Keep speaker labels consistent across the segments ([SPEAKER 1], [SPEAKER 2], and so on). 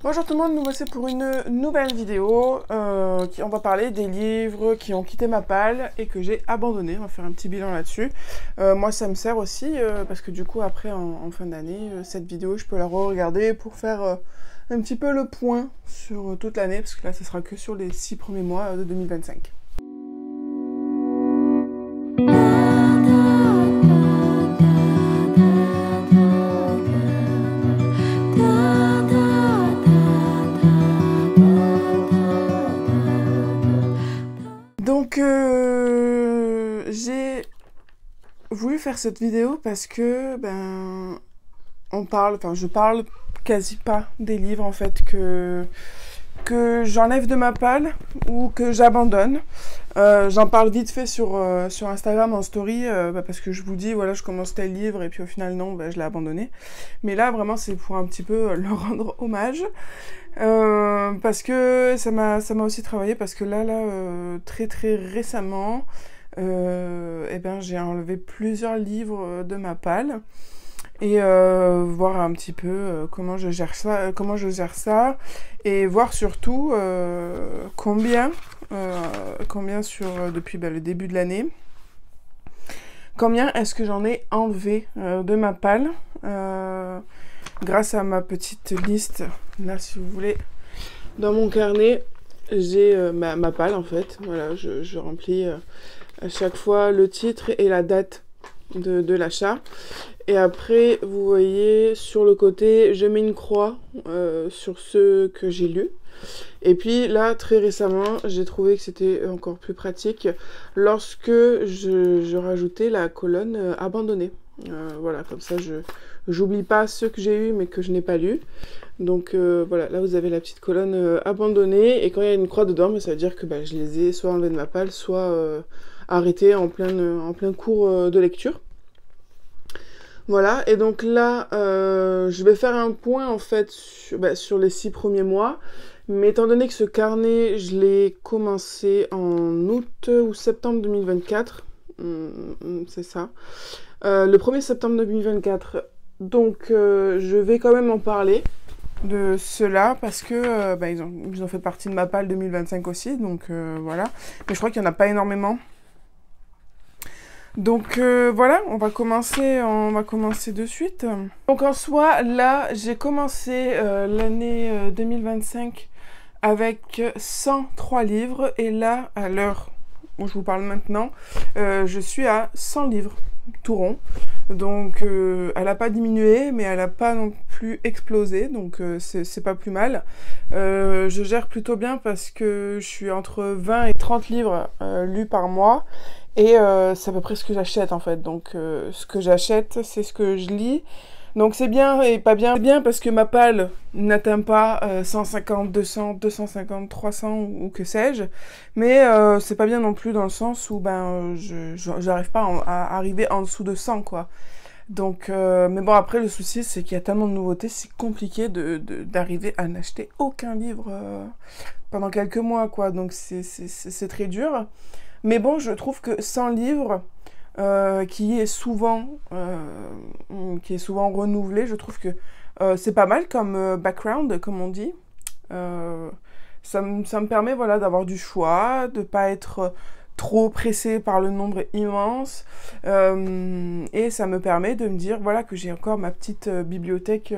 [SPEAKER 1] Bonjour tout le monde, nous voici pour une nouvelle vidéo on va parler des livres qui ont quitté ma palle et que j'ai abandonnés. On va faire un petit bilan là-dessus. Moi ça me sert aussi parce que du coup après en fin d'année, cette vidéo je peux la re-regarder pour faire un petit peu le point sur toute l'année parce que là ce sera que sur les 6 premiers mois de 2025. Donc j'ai voulu faire cette vidéo parce que je parle quasi pas des livres en fait que j'enlève de ma palle ou que j'abandonne. J'en parle vite fait sur Instagram en story parce que je vous dis voilà je commence tel livre et puis au final non je l'ai abandonné. Mais là vraiment c'est pour un petit peu leur rendre hommage. Parce que ça m'a aussi travaillé parce que là très récemment j'ai enlevé plusieurs livres de ma palle et voir un petit peu comment je gère ça et voir surtout combien depuis le début de l'année, combien est-ce que j'en ai enlevé de ma palle grâce à ma petite liste. Là, si vous voulez, dans mon carnet, j'ai ma palle en fait. Voilà, je remplis à chaque fois le titre et la date de l'achat. Et après, vous voyez, sur le côté, je mets une croix sur ceux que j'ai lus. Et puis là, très récemment, j'ai trouvé que c'était encore plus pratique lorsque je rajoutais la colonne abandonnée. Voilà, comme ça, j'oublie pas ceux que j'ai eus mais que je n'ai pas lus. Donc voilà, là vous avez la petite colonne abandonnée. Et quand il y a une croix dedans, ça veut dire que je les ai soit enlevés de ma palle, soit arrêtés en plein cours de lecture. Voilà, et donc là, je vais faire un point en fait sur les 6 premiers mois. Mais étant donné que ce carnet, je l'ai commencé en août ou septembre 2024, c'est ça, le 1er septembre 2024, donc je vais quand même en parler de cela parce que ils ont fait partie de ma palle 2025 aussi, donc voilà. Mais je crois qu'il n'y en a pas énormément. Donc voilà, on va commencer de suite. Donc en soi, là, j'ai commencé l'année 2025 avec 103 livres. Et là, à l'heure où je vous parle maintenant, je suis à 100 livres, tout rond. Donc elle n'a pas diminué, mais elle n'a pas non plus explosé. Donc c'est pas plus mal. Je gère plutôt bien parce que je suis entre 20 et 30 livres lus par mois. Et c'est à peu près ce que j'achète en fait. Donc ce que j'achète, c'est ce que je lis. Donc c'est bien et pas bien. C'est bien parce que ma palle n'atteint pas 150, 200, 250, 300 ou que sais-je. Mais c'est pas bien non plus dans le sens où j'arrive pas à arriver en dessous de 100 quoi. Donc, mais bon après le souci c'est qu'il y a tellement de nouveautés, c'est compliqué d'arriver à n'acheter aucun livre pendant quelques mois quoi. Donc c'est très dur. Mais bon, je trouve que 100 livres, qui est souvent renouvelé, je trouve que c'est pas mal comme background, comme on dit. Ça me permet voilà, d'avoir du choix, de pas être trop pressé par le nombre immense. Et ça me permet de me dire voilà, que j'ai encore ma petite bibliothèque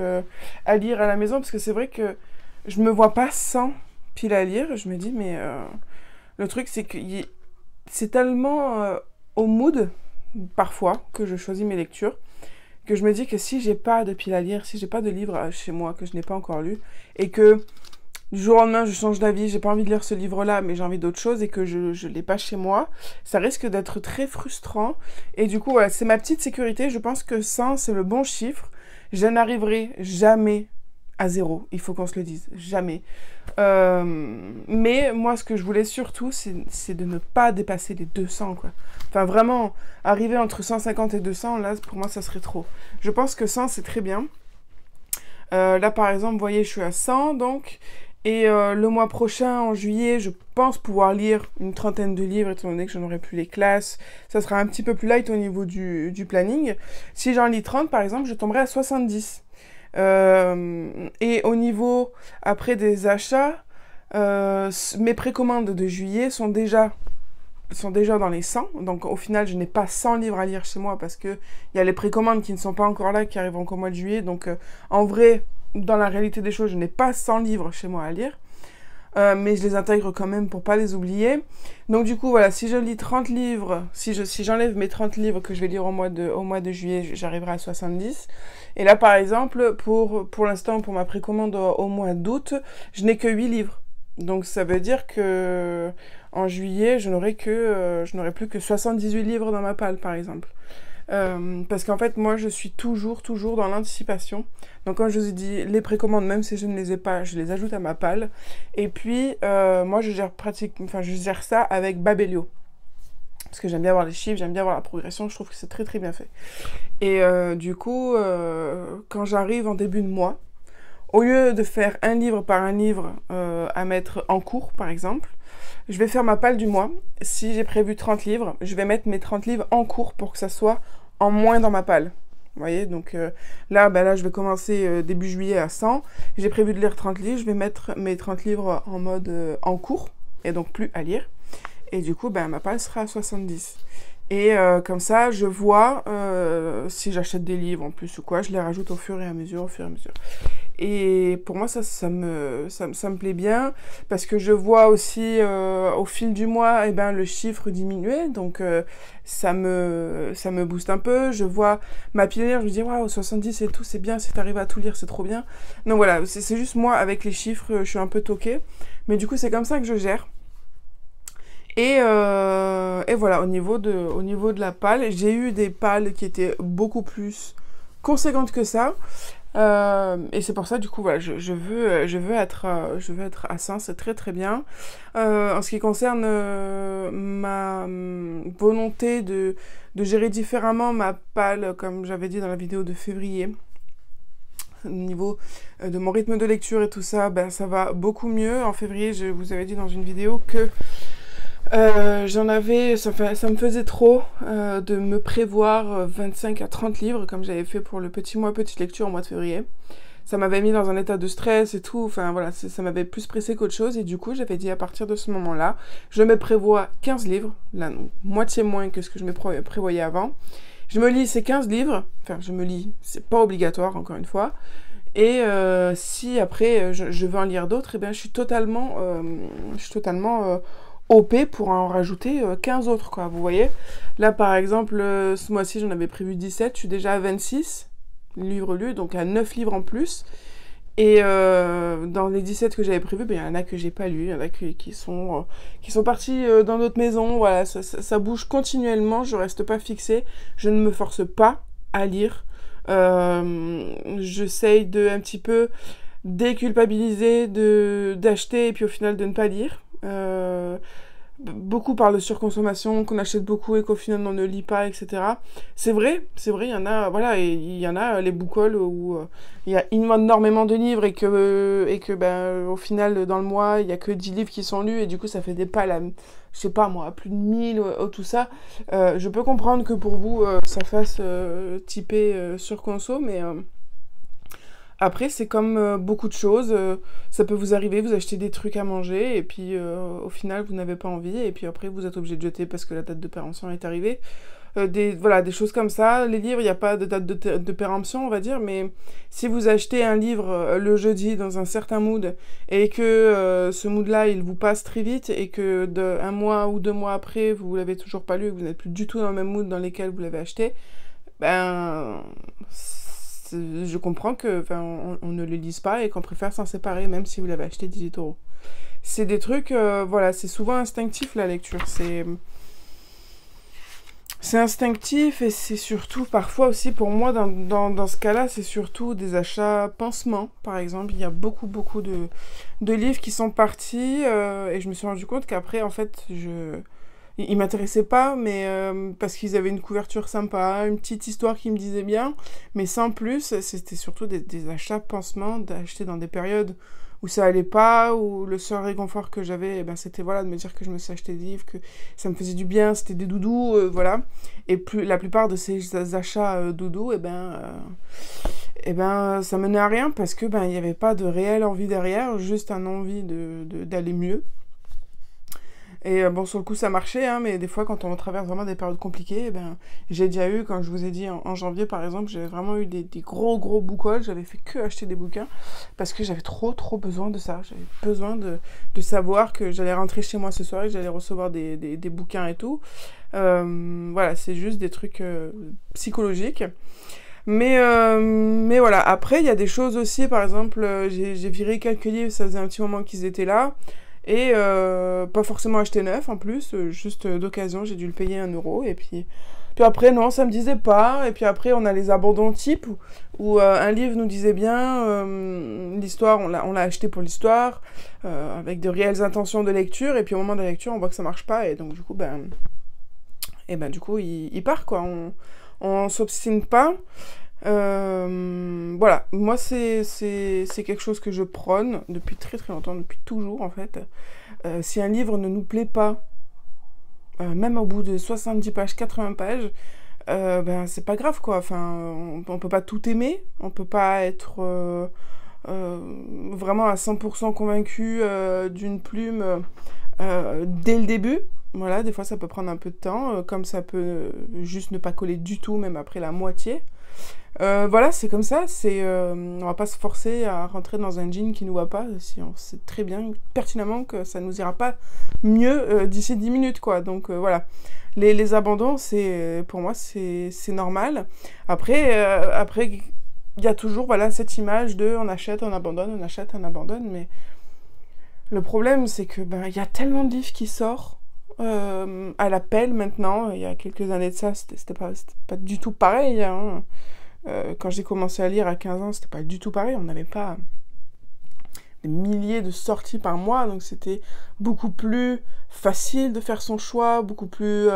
[SPEAKER 1] à lire à la maison. Parce que c'est vrai que je me vois pas sans pile à lire. Je me dis, mais le truc, c'est que c'est tellement au mood, parfois, que je choisis mes lectures, que je me dis que si j'ai pas de pile à lire, si j'ai pas de livre chez moi que je n'ai pas encore lu, et que du jour au lendemain je change d'avis, j'ai pas envie de lire ce livre-là, mais j'ai envie d'autre chose, et que je l'ai pas chez moi, ça risque d'être très frustrant. Et du coup, voilà, c'est ma petite sécurité. Je pense que 100, c'est le bon chiffre. Je n'arriverai jamais à 0, il faut qu'on se le dise, jamais. Mais moi, ce que je voulais surtout, c'est de ne pas dépasser les 200, quoi. Enfin, vraiment, arriver entre 150 et 200, là, pour moi, ça serait trop. Je pense que 100, c'est très bien. Là, par exemple, vous voyez, je suis à 100, donc. Et le mois prochain, en juillet, je pense pouvoir lire une trentaine de livres, étant donné que je n'aurai plus les classes. Ça sera un petit peu plus light au niveau du planning. Si j'en lis 30, par exemple, je tomberai à 70. Et au niveau, après, des achats, mes précommandes de juillet sont déjà dans les 100. Donc au final, je n'ai pas 100 livres à lire chez moi parce que il y a les précommandes qui ne sont pas encore là, qui arriveront qu'au mois de juillet. Donc en vrai, dans la réalité des choses, je n'ai pas 100 livres chez moi à lire. Mais je les intègre quand même pour pas les oublier. Donc du coup, voilà, si je lis 30 livres, si j'enlève mes 30 livres que je vais lire au mois de juillet, j'arriverai à 70. Et là, par exemple, pour l'instant, pour ma précommande au mois d'août, je n'ai que 8 livres. Donc ça veut dire que en juillet, je n'aurai plus que 78 livres dans ma palle, par exemple. Parce qu'en fait, moi, je suis toujours dans l'anticipation. Donc, comme je vous ai dit, les précommandes, même si je ne les ai pas, je les ajoute à ma palle. Et puis, moi, je gère ça avec Babelio. Parce que j'aime bien voir les chiffres, j'aime bien voir la progression. Je trouve que c'est très, très bien fait. Et du coup, quand j'arrive en début de mois, au lieu de faire un livre par un livre à mettre en cours, par exemple, je vais faire ma palle du mois. Si j'ai prévu 30 livres, je vais mettre mes 30 livres en cours pour que ça soit en moins dans ma palle. Vous voyez, donc là, je vais commencer début juillet à 100. J'ai prévu de lire 30 livres, je vais mettre mes 30 livres en mode en cours, et donc plus à lire. Et du coup, ma palle sera à 70. Et comme ça, je vois si j'achète des livres en plus ou quoi, je les rajoute au fur et à mesure. Et pour moi, ça me plaît bien, parce que je vois aussi au fil du mois, le chiffre diminuer, donc ça me booste un peu. Je vois ma pionnière, je me dis, waouh, 70 et tout, c'est bien, si t'arrives à tout lire, c'est trop bien. Donc voilà, c'est juste moi, avec les chiffres, je suis un peu toquée, mais du coup, c'est comme ça que je gère. Et voilà, au niveau de la palle, j'ai eu des palles qui étaient beaucoup plus conséquentes que ça. Et c'est pour ça, du coup, voilà, je veux être à 100, c'est très très bien. En ce qui concerne ma volonté de gérer différemment ma palle, comme j'avais dit dans la vidéo de février, au niveau de mon rythme de lecture et tout ça, ça va beaucoup mieux. En février, je vous avais dit dans une vidéo que ça me faisait trop de me prévoir 25 à 30 livres, comme j'avais fait pour le petit mois petite lecture au mois de février. Ça m'avait mis dans un état de stress et tout, enfin voilà, ça m'avait plus pressé qu'autre chose, et du coup, j'avais dit à partir de ce moment-là, je me prévois 15 livres, là, moitié moins que ce que je me prévoyais avant. Je me lis ces 15 livres, enfin, c'est pas obligatoire, encore une fois, et si après, je veux en lire d'autres, je suis totalement OP pour en rajouter 15 autres, quoi, vous voyez. Là, par exemple, ce mois-ci, j'en avais prévu 17, je suis déjà à 26 livres lus, donc à 9 livres en plus. Et dans les 17 que j'avais prévus, il y en a que j'ai pas lus, il y en a qui sont partis dans d'autres maisons, voilà, ça bouge continuellement, je reste pas fixée, je ne me force pas à lire. J'essaye de un petit peu déculpabiliser d'acheter et puis au final de ne pas lire. Beaucoup parlent de surconsommation, qu'on achète beaucoup et qu'au final on ne lit pas, etc. C'est vrai, il y en a, voilà, et il y en a les boucoles où il y a énormément de livres et que au final dans le mois il y a que 10 livres qui sont lus et du coup ça fait des palles je sais pas moi, plus de 1000 tout ça. Je peux comprendre que pour vous ça fasse typer surconso, mais après, c'est comme beaucoup de choses, ça peut vous arriver, vous achetez des trucs à manger, et puis au final, vous n'avez pas envie, et puis après, vous êtes obligé de jeter parce que la date de péremption est arrivée. Des choses comme ça. Les livres, il n'y a pas de date de péremption, on va dire, mais si vous achetez un livre le jeudi dans un certain mood, et que ce mood-là, il vous passe très vite, et que un mois ou 2 mois après, vous l'avez toujours pas lu, et que vous n'êtes plus du tout dans le même mood dans lequel vous l'avez acheté, je comprends que on ne le lise pas et qu'on préfère s'en séparer même si vous l'avez acheté 18 €. C'est des trucs, voilà, c'est souvent instinctif la lecture, c'est instinctif et c'est surtout parfois aussi pour moi dans ce cas-là, c'est surtout des achats pansements par exemple. Il y a beaucoup de livres qui sont partis et je me suis rendu compte qu'après en fait ils m'intéressaient pas, mais parce qu'ils avaient une couverture sympa, une petite histoire qui me disait bien, mais sans plus. C'était surtout des achats pansements, d'acheter dans des périodes où ça allait pas, où le seul réconfort que j'avais, c'était voilà, de me dire que je me suis acheté des livres, que ça me faisait du bien, c'était des doudous, voilà. Et la plupart de ces achats doudous, ça menait à rien parce que il n'y avait pas de réelle envie derrière, juste un envie d'aller mieux. Et bon, sur le coup, ça marchait, hein, mais des fois, quand on traverse vraiment des périodes compliquées, j'ai déjà eu, comme je vous ai dit, en janvier, par exemple, j'avais vraiment eu des gros boucoles, j'avais fait que acheter des bouquins, parce que j'avais trop besoin de ça. J'avais besoin de savoir que j'allais rentrer chez moi ce soir et que j'allais recevoir des bouquins et tout. Voilà, c'est juste des trucs psychologiques. Mais voilà, après, il y a des choses aussi, par exemple, j'ai viré quelques livres, ça faisait un petit moment qu'ils étaient là, et pas forcément acheté neuf en plus, juste d'occasion, j'ai dû le payer 1 euro, et puis après, non, ça me disait pas, et puis après, on a les abandons type, où un livre nous disait bien, l'histoire, on l'a acheté pour l'histoire, avec de réelles intentions de lecture, et puis au moment de la lecture, on voit que ça marche pas, et donc du coup, il part, quoi, on s'obstine pas. Voilà, moi c'est quelque chose que je prône depuis très longtemps, depuis toujours en fait. Si un livre ne nous plaît pas, même au bout de 70 pages, 80 pages, c'est pas grave quoi. Enfin, on peut pas tout aimer, on peut pas être vraiment à 100% convaincu d'une plume dès le début. Voilà, des fois ça peut prendre un peu de temps, comme ça peut juste ne pas coller du tout, même après la moitié. Voilà, c'est comme ça, on va pas se forcer à rentrer dans un jean qui nous va pas, si on sait très bien, pertinemment, que ça nous ira pas mieux d'ici 10 minutes, quoi. Donc voilà, les abandons, pour moi, c'est normal. Après, il y a toujours, voilà, cette image de on achète, on abandonne, on achète, on abandonne, mais le problème, c'est que, il y a tellement de livres qui sortent, à la pelle maintenant. Il y a quelques années de ça, c'était pas du tout pareil, hein. Quand j'ai commencé à lire à 15 ans, c'était pas du tout pareil. On n'avait pas des milliers de sorties par mois, donc c'était beaucoup plus facile de faire son choix, beaucoup plus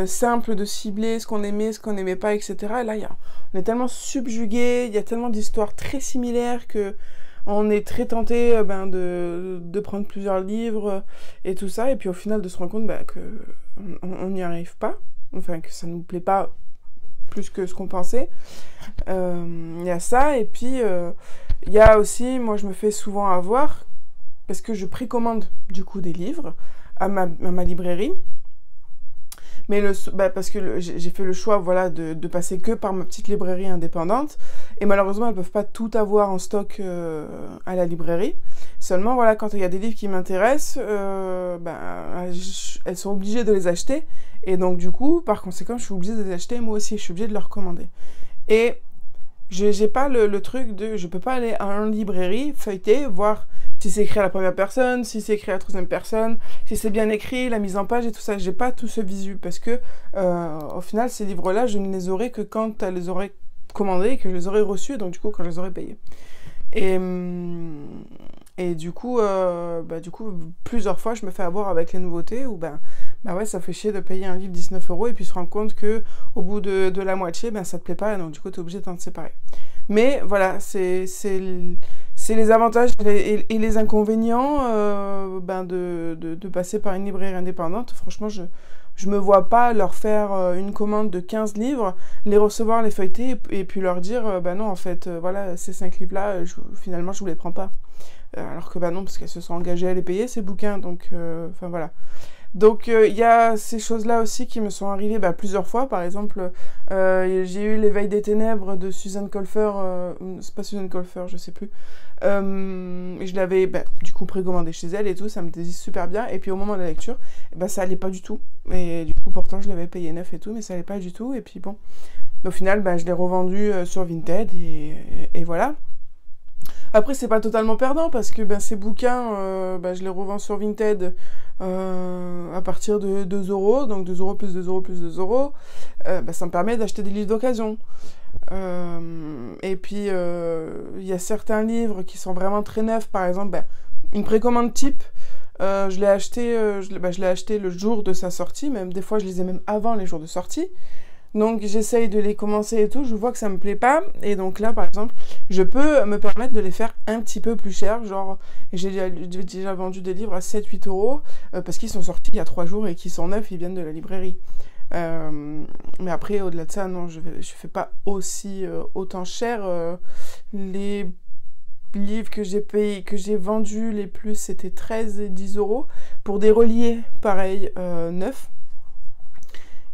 [SPEAKER 1] simple de cibler ce qu'on aimait, ce qu'on n'aimait pas, etc. Et là, on est tellement subjugué, il y a tellement d'histoires très similaires que on est très tenté de prendre plusieurs livres et tout ça, et puis au final de se rendre compte que on n'y arrive pas, enfin que ça nous plaît pas plus que ce qu'on pensait. Il y a ça, et puis il y a aussi, moi je me fais souvent avoir, parce que je précommande du coup des livres à ma librairie, mais parce que j'ai fait le choix, voilà, de passer que par ma petite librairie indépendante, et malheureusement elles peuvent pas tout avoir en stock à la librairie. Seulement voilà, quand il y a des livres qui m'intéressent, elles sont obligées de les acheter, et donc du coup par conséquent je suis obligée de les acheter moi aussi, je suis obligée de les recommander. Et j'ai pas le truc de, je peux pas aller à une librairie, feuilleter, voir si c'est écrit à la première personne, si c'est écrit à la troisième personne, si c'est bien écrit, la mise en page et tout ça. J'ai pas tout ce visu, parce que au final, ces livres-là, je ne les aurai que quand elles les auraient commandés et que je les aurais reçus, donc du coup, quand je les aurais payés. Et du coup, plusieurs fois, je me fais avoir avec les nouveautés, où ouais, ça fait chier de payer un livre 19 € et puis se rendre compte que au bout de la moitié, ça te plaît pas, et donc du coup, t'es obligé de t'en séparer. Mais voilà, c'est les avantages et les inconvénients de passer par une librairie indépendante. Franchement, je me vois pas leur faire une commande de 15 livres, les recevoir, les feuilleter, et puis leur dire non, en fait, voilà, ces 5 livres-là, finalement, je vous les prends pas. Alors que non, parce qu'elles se sont engagées à les payer, ces bouquins, donc, enfin voilà. Donc il y a ces choses-là aussi qui me sont arrivées plusieurs fois. Par exemple, j'ai eu L'éveil des ténèbres de Susan Colfer, c'est pas Susan Colfer, je sais plus. Et je l'avais du coup précommandé chez elle et tout, ça me disait super bien. Et puis au moment de la lecture, ça allait pas du tout. Et du coup pourtant je l'avais payé neuf et tout, mais ça allait pas du tout. Et puis bon, au final je l'ai revendu sur Vinted et voilà. Après, c'est pas totalement perdant, parce que ces bouquins, je les revends sur Vinted à partir de 2 €, donc 2 € plus 2 € plus 2 €. Ça me permet d'acheter des livres d'occasion. Et puis, il y a certains livres qui sont vraiment très neufs, par exemple, une précommande type. Je l'ai acheté le jour de sa sortie, même des fois je les ai même avant les jours de sortie. Donc j'essaye de les commencer et tout, je vois que ça me plaît pas. Et donc là, par exemple, je peux me permettre de les faire un petit peu plus cher. Genre, j'ai déjà vendu des livres à 7-8 euros parce qu'ils sont sortis il y a 3 jours et qu'ils sont neufs, ils viennent de la librairie. Mais après, au-delà de ça, non, je fais pas aussi autant cher. Les livres que j'ai payé, que j'ai vendus les plus, c'était 13 et 10 euros. Pour des reliés, pareil, neufs.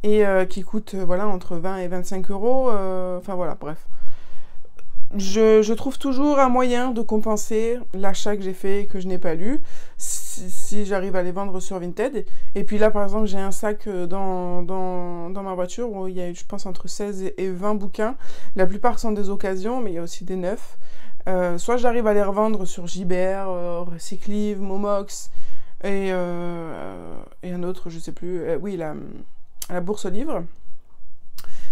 [SPEAKER 1] Et qui coûtent voilà, entre 20 et 25 euros. Enfin voilà, bref. Je trouve toujours un moyen de compenser l'achat que j'ai fait et que je n'ai pas lu, si j'arrive à les vendre sur Vinted. Et puis là, par exemple, j'ai un sac dans ma voiture où il y a, je pense, entre 16 et 20 bouquins. La plupart sont des occasions, mais il y a aussi des neufs. Soit j'arrive à les revendre sur Gibert, Recyclive, Momox, et un autre, je sais plus, oui, la bourse aux livres.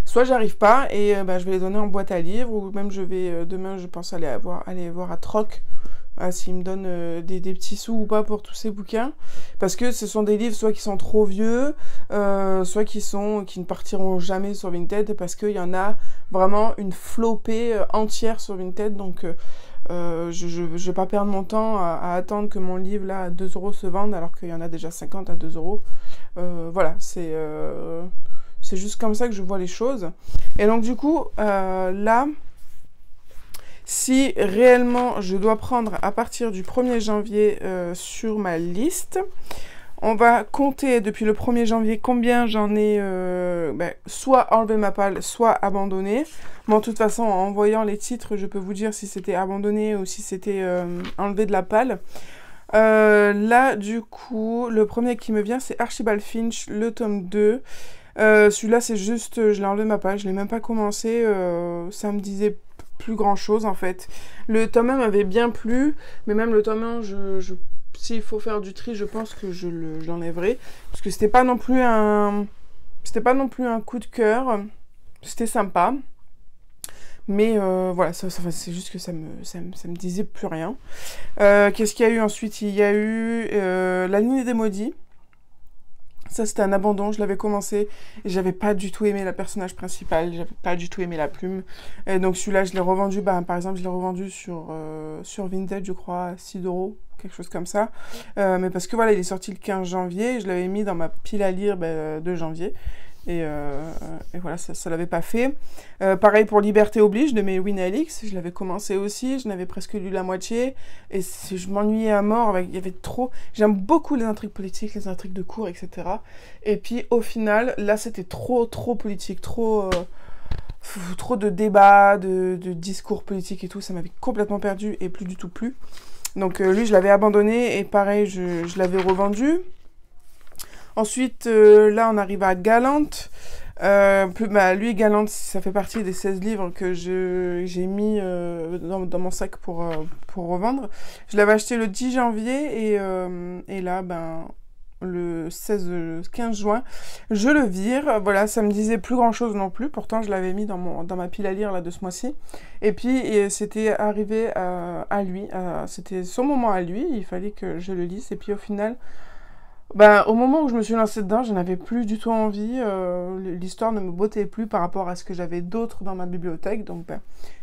[SPEAKER 1] Soit j'arrive pas et je vais les donner en boîte à livres, ou même je vais demain, je pense aller voir à Troc s'ils me donnent des petits sous ou pas pour tous ces bouquins, parce que ce sont des livres soit qui sont trop vieux, soit qui ne partiront jamais sur Vinted, parce qu'il y en a vraiment une flopée entière sur Vinted. Donc je vais pas perdre mon temps à attendre que mon livre là à 2 euros se vende alors qu'il y en a déjà 50 à 2 euros. Voilà, c'est juste comme ça que je vois les choses. Et donc du coup, là, si réellement je dois prendre à partir du 1er janvier sur ma liste, on va compter depuis le 1er janvier combien j'en ai soit enlevé ma palle, soit abandonné. Bon, de toute façon, en voyant les titres, je peux vous dire si c'était abandonné ou si c'était enlevé de la palle. Là, du coup, le premier qui me vient, c'est Archibald Finch, le tome 2. Celui-là, c'est juste, je l'ai enlevé de ma page, je l'ai même pas commencé, ça me disait plus grand-chose, en fait. Le tome 1 m'avait bien plu, mais même le tome 1, s'il faut faire du tri, je pense que je l'enlèverai, parce que c'était pas non plus un coup de cœur, c'était sympa. Mais voilà, c'est juste que ça me disait plus rien. Qu'est-ce qu'il y a eu ensuite? Il y a eu La ligne des maudits. Ça, c'était un abandon, je l'avais commencé et j'avais pas du tout aimé la personnage principale, j'avais pas du tout aimé la plume. Et donc celui-là, je l'ai revendu, par exemple, je l'ai revendu sur Vinted, je crois, à 6 euros, quelque chose comme ça. Mais parce que voilà, il est sorti le 15 janvier et je l'avais mis dans ma pile à lire de janvier. Et voilà, ça l'avait pas fait. Pareil pour Liberté oblige de Melvin Alix, je l'avais commencé aussi, je n'avais presque lu la moitié, et je m'ennuyais à mort, il y avait trop... J'aime beaucoup les intrigues politiques, les intrigues de cours, etc. Et puis au final, là c'était trop politique, trop de débats, de discours politiques et tout, ça m'avait complètement perdu et plus du tout plu. Donc lui je l'avais abandonné, et pareil, je l'avais revendu. Ensuite, là, on arrive à Galante. Lui, Galante, ça fait partie des 16 livres que j'ai mis dans mon sac pour revendre. Je l'avais acheté le 10 janvier et là, le 15 juin, je le vire. Voilà, ça me disait plus grand-chose non plus. Pourtant, je l'avais mis dans ma pile à lire là, de ce mois-ci. Et puis, c'était arrivé à lui. C'était son moment à lui. Il fallait que je le lise. Et puis, au final... au moment où je me suis lancée dedans, je n'avais plus du tout envie, l'histoire ne me bottait plus par rapport à ce que j'avais d'autre dans ma bibliothèque, donc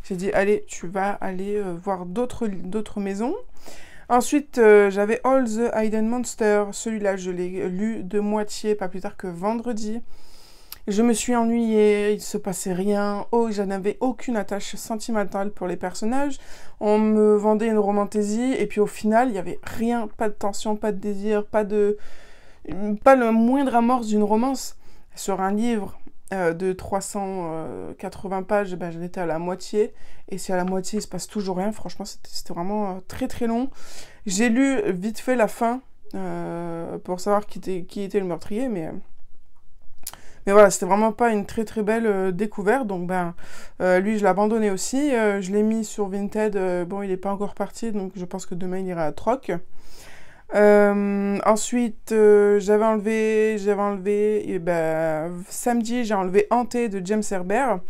[SPEAKER 1] j'ai dit, allez, tu vas aller voir d'autres maisons. Ensuite, j'avais All the Hidden Monsters, celui-là je l'ai lu de moitié, pas plus tard que vendredi. Je me suis ennuyée, il se passait rien, je n'avais aucune attache sentimentale pour les personnages, on me vendait une romantaisie, et puis au final, il n'y avait rien, pas de tension, pas de désir, pas le moindre amorce d'une romance. Sur un livre de 380 pages, j'en étais à la moitié, et si à la moitié il se passe toujours rien, franchement c'était vraiment très très long. J'ai lu vite fait la fin, pour savoir qui était le meurtrier, mais voilà, c'était vraiment pas une très très belle découverte, donc lui je l'ai abandonné aussi, je l'ai mis sur Vinted, bon il est pas encore parti, donc je pense que demain il ira à Troc. Ensuite j'avais enlevé, samedi j'ai enlevé Hanté de James Herbert,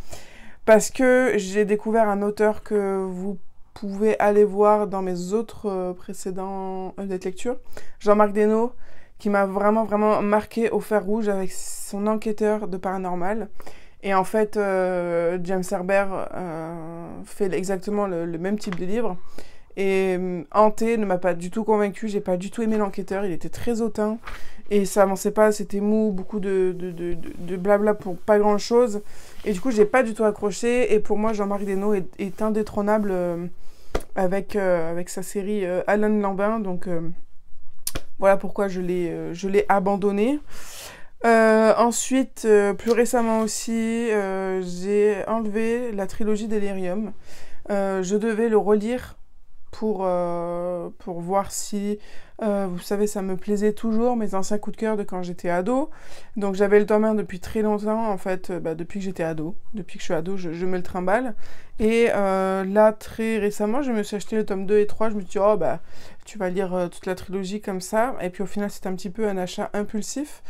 [SPEAKER 1] parce que j'ai découvert un auteur que vous pouvez aller voir dans mes autres précédents lectures, Jean-Marc Desnaux, qui m'a vraiment marqué au fer rouge avec son enquêteur de paranormal. Et en fait, James Herbert fait exactement le même type de livre. Et Hanté ne m'a pas du tout convaincue, j'ai pas du tout aimé l'enquêteur, il était très hautain. Et ça avançait pas, c'était mou, beaucoup de blabla pour pas grand chose. Et du coup, j'ai pas du tout accroché. Et pour moi, Jean-Marie Desnaux est indétrônable avec sa série Alan Lambin. Donc voilà pourquoi je l'ai abandonné. Ensuite, plus récemment aussi, j'ai enlevé la trilogie Delirium. Je devais le relire pour voir si, vous savez, ça me plaisait toujours, mes anciens coups de cœur de quand j'étais ado. Donc j'avais le tome 1 depuis très longtemps, en fait, depuis que j'étais ado. Depuis que je suis ado, je me le trimballe. Et là, très récemment, je me suis acheté le tome 2 et 3, je me suis dit, oh bah, tu vas lire toute la trilogie comme ça. Et puis au final, c'est un petit peu un achat impulsif.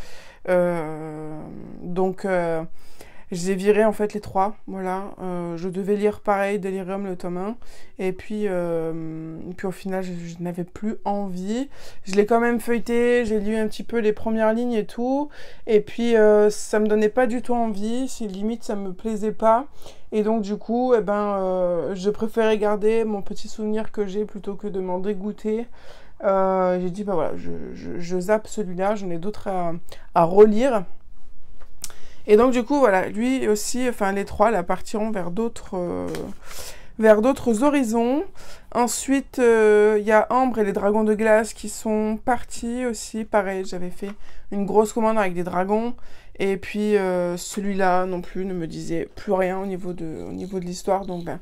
[SPEAKER 1] Donc j'ai viré en fait les trois, voilà. Je devais lire pareil, Delirium le tome 1, et puis au final je n'avais plus envie. Je l'ai quand même feuilleté, j'ai lu un petit peu les premières lignes et tout, et puis ça me donnait pas du tout envie, si limite ça me plaisait pas, et donc du coup je préférais garder mon petit souvenir que j'ai plutôt que de m'en dégoûter. J'ai dit bah voilà, je zappe celui-là, j'en ai d'autres à relire. Et donc du coup voilà, lui aussi, enfin les trois là partiront vers d'autres horizons. Ensuite il y a Ambre et les dragons de glace qui sont partis aussi, pareil, j'avais fait une grosse commande avec des dragons. Et puis celui-là non plus ne me disait plus rien au niveau de l'histoire, donc ben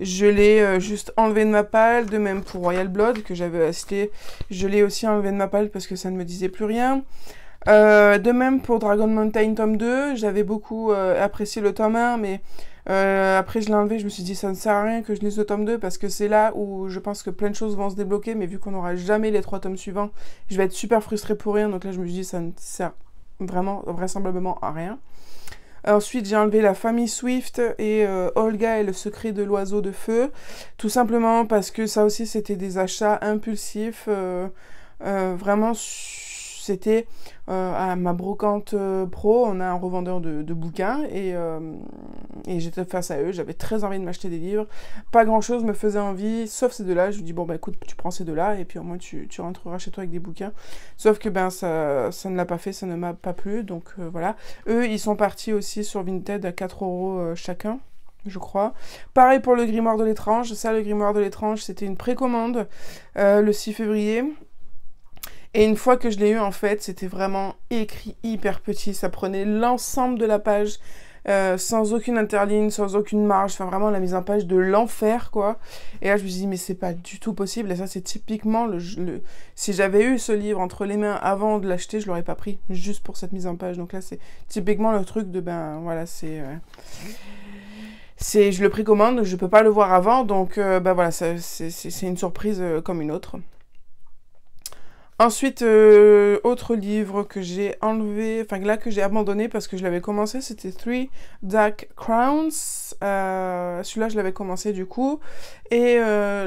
[SPEAKER 1] je l'ai juste enlevé de ma palle. De même pour Royal Blood que j'avais acheté, je l'ai aussi enlevé de ma palle parce que ça ne me disait plus rien. De même pour Dragon Mountain tome 2, j'avais beaucoup apprécié le tome 1, mais après je l'ai enlevé, je me suis dit ça ne sert à rien que je lise le tome 2 parce que c'est là où je pense que plein de choses vont se débloquer, mais vu qu'on n'aura jamais les 3 tomes suivants, je vais être super frustrée pour rien, donc là je me suis dit ça ne sert vraiment vraisemblablement à rien. Ensuite, j'ai enlevé La Famille Swift et Olga et le secret de l'oiseau de feu, tout simplement parce que ça aussi c'était des achats impulsifs, vraiment c'était à ma brocante pro, on a un revendeur de bouquins et j'étais face à eux, j'avais très envie de m'acheter des livres, pas grand chose me faisait envie, sauf ces deux-là. Je me dis bon bah écoute, tu prends ces deux-là et puis au moins tu rentreras chez toi avec des bouquins, sauf que ben ça ne l'a pas fait, ça ne m'a pas plu, donc voilà. Eux ils sont partis aussi sur Vinted à 4 € chacun, je crois. Pareil pour le Grimoire de l'étrange, ça le Grimoire de l'étrange c'était une précommande le 6 février. Et une fois que je l'ai eu, en fait, c'était vraiment écrit hyper petit. Ça prenait l'ensemble de la page, sans aucune interligne, sans aucune marge. Enfin, vraiment la mise en page de l'enfer, quoi. Et là, je me suis dit, mais c'est pas du tout possible. Et ça, c'est typiquement si j'avais eu ce livre entre les mains avant de l'acheter, je l'aurais pas pris, juste pour cette mise en page. Donc là, c'est typiquement le truc de, ben, voilà, je le précommande, je peux pas le voir avant. Donc, ben voilà, c'est une surprise comme une autre. Ensuite, autre livre que j'ai enlevé, enfin là que j'ai abandonné parce que je l'avais commencé, c'était Three Dark Crowns. Celui-là, je l'avais commencé du coup. Et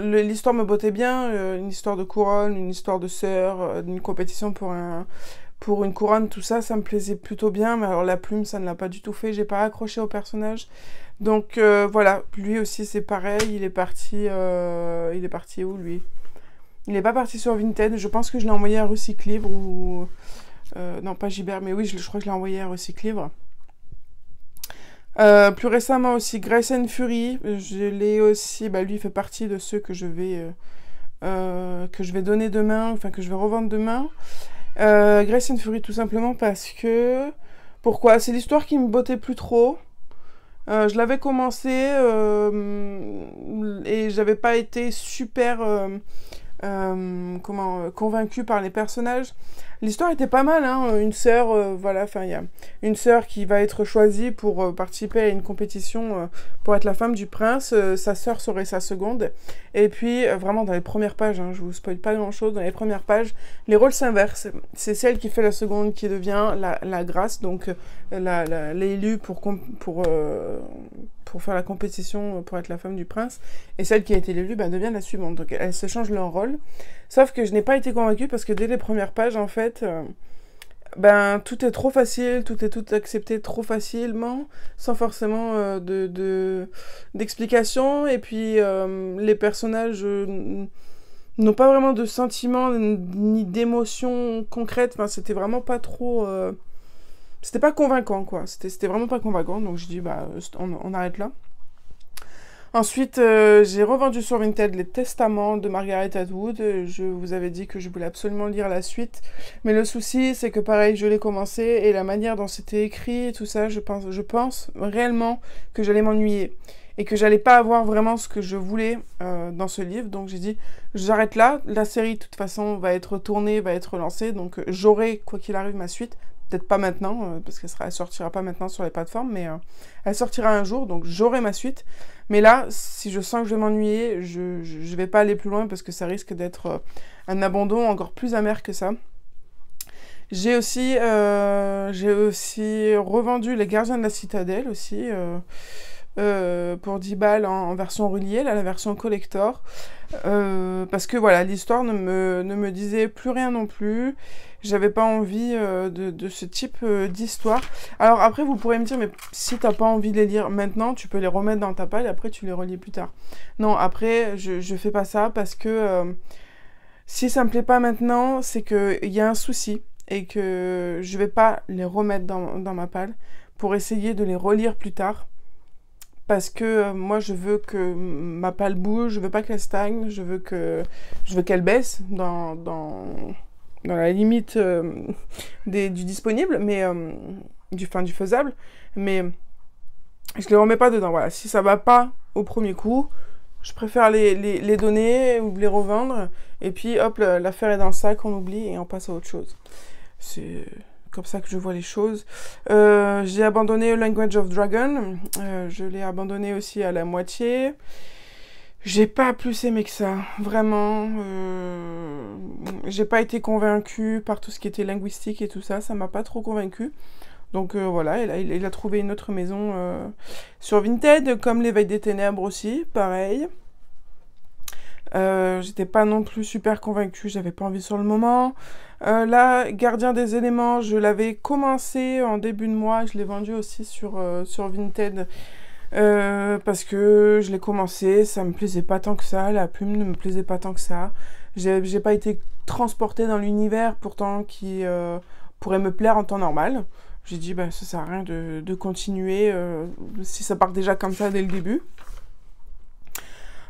[SPEAKER 1] l'histoire me bottait bien, une histoire de couronne, une histoire de sœur, d'une compétition pour une couronne, tout ça, ça me plaisait plutôt bien. Mais alors la plume, ça ne l'a pas du tout fait, j'ai pas accroché au personnage. Donc voilà, lui aussi c'est pareil, il est parti où lui ? Il n'est pas parti sur Vinted, je pense que je l'ai envoyé à Recyclivre ou... non, pas Gibert, mais oui, je crois que je l'ai envoyé à Recyclivre. Plus récemment aussi, Grace and Fury, je l'ai aussi... Bah, lui, il fait partie de ceux que je vais donner demain, enfin que je vais revendre demain. Grace and Fury, tout simplement parce que... Pourquoi ? C'est l'histoire qui me bottait plus trop. Je l'avais commencé et j'avais pas été super... convaincue par les personnages. L'histoire était pas mal, hein. Une sœur, voilà, enfin il y a une sœur qui va être choisie pour participer à une compétition pour être la femme du prince. Sa sœur serait sa seconde. Et puis vraiment dans les premières pages, hein, je vous spoil pas grand chose, dans les premières pages, les rôles s'inversent. C'est celle qui fait la seconde qui devient la grâce, donc l'élue pour faire la compétition pour être la femme du prince, et celle qui a été l'élue devient la suivante. Donc elles se changent leur rôle. Sauf que je n'ai pas été convaincue parce que dès les premières pages, en fait, ben, tout est trop facile, tout accepté trop facilement, sans forcément d'explication. Et puis, les personnages n'ont pas vraiment de sentiments ni d'émotions concrètes. Enfin, c'était vraiment pas trop... c'était pas convaincant, quoi. C'était vraiment pas convaincant. Donc, je dis, bah, on arrête là. Ensuite, j'ai revendu sur Vinted les Testaments de Margaret Atwood. Je vous avais dit que je voulais absolument lire la suite. Mais le souci, c'est que pareil, je l'ai commencé et la manière dont c'était écrit et tout ça, je pense réellement que j'allais m'ennuyer. Et que j'allais pas avoir vraiment ce que je voulais dans ce livre. Donc j'ai dit, j'arrête là. La série, de toute façon, va être tournée, va être lancée. Donc j'aurai, quoi qu'il arrive, ma suite. Peut-être pas maintenant, parce qu'elle sortira pas maintenant sur les plateformes, mais elle sortira un jour, donc j'aurai ma suite. Mais là, si je sens que je vais m'ennuyer, je vais pas aller plus loin, parce que ça risque d'être un abandon encore plus amer que ça. J'ai aussi revendu Les Gardiens de la Citadelle, aussi, pour 10 balles en version reliée, là, la version collector. Parce que voilà, l'histoire ne me disait plus rien non plus. J'avais pas envie de ce type d'histoire. Alors après, vous pourrez me dire, mais si t'as pas envie de les lire maintenant, tu peux les remettre dans ta palle et après tu les relis plus tard. Non, après, je fais pas ça parce que si ça me plaît pas maintenant, c'est qu'il y a un souci et que je vais pas les remettre dans ma palle pour essayer de les relire plus tard. Parce que moi, je veux que ma palle bouge, je veux pas qu'elle stagne, je veux qu'elle baisse dans la limite du disponible, mais du faisable. Mais je les remets pas dedans. Voilà, si ça va pas au premier coup, je préfère les donner ou les revendre. Et puis hop, l'affaire est dans le sac, on oublie et on passe à autre chose. C'est comme ça que je vois les choses. J'ai abandonné Language of Dragon. Je l'ai abandonné aussi à la moitié. J'ai pas plus aimé que ça. Vraiment. J'ai pas été convaincue par tout ce qui était linguistique et tout ça. Ça m'a pas trop convaincue. Donc voilà, il a trouvé une autre maison sur Vinted, comme l'Éveil des Ténèbres aussi, pareil. J'étais pas non plus super convaincue, j'avais pas envie sur le moment. Là, Gardien des éléments, je l'avais commencé en début de mois, je l'ai vendu aussi sur Vinted. Parce que je l'ai commencé, ça me plaisait pas tant que ça, la plume ne me plaisait pas tant que ça. J'ai pas été transportée dans l'univers pourtant qui pourrait me plaire en temps normal. J'ai dit, bah, ça sert à rien de continuer si ça part déjà comme ça dès le début.